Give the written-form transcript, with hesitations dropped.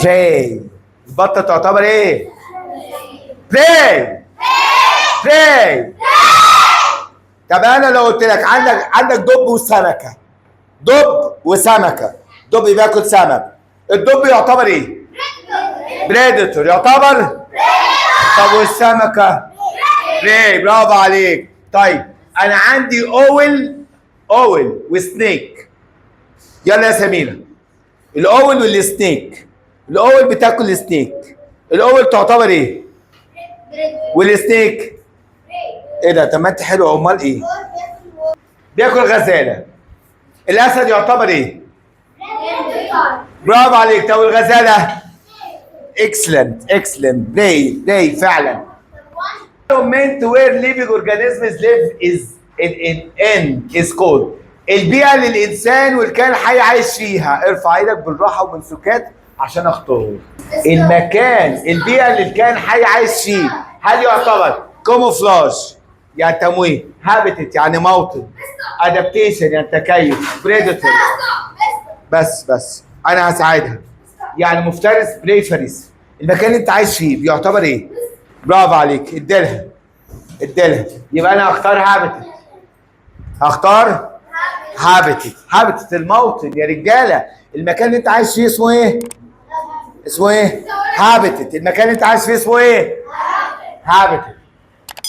براي. البطه تعتبر ايه؟ براي. براي. طب انا لو قلت لك عندك دب وسمكه، دب وسمكه، دب بياكل سمك، الدب يعتبر ايه؟ بريدتور. يعتبر طب والسمكه؟ براي. برافو عليك. طيب انا عندي اول وسنيك. يلا يا سميرة، الاول والسنيك. الاول بتاكل السنيك، الاول تعتبر ايه؟ والسنيك ايه ده؟ طب ما انت حلو، امال ايه؟ بياكل غزاله. الاسد يعتبر ايه؟ برافو عليك. طب الغزاله؟ اكسلنت. براي فعلا. environment where living organisms live is called. البيئة اللي الإنسان والكائن الحي عايش فيها. ارفع ايدك بالراحة وبالسكات عشان اختار. البيئة اللي الكائن الحي عايش فيه هل يعتبر كوموفلاج يعني تمويه، هابيتت يعني موطن، ادابتيشن يعني تكيف، بريدتور بس انا هساعدها يعني مفترس، بريفريس. المكان اللي انت عايش فيه بيعتبر ايه؟ برافو عليك. اديلها. يبقى انا هختار هابيتت الموطن يا رجاله. المكان اللي انت عايش فيه اسمه ايه؟ هابيتت. المكان اللي انت عايش فيه اسمه ايه؟ هابيتت.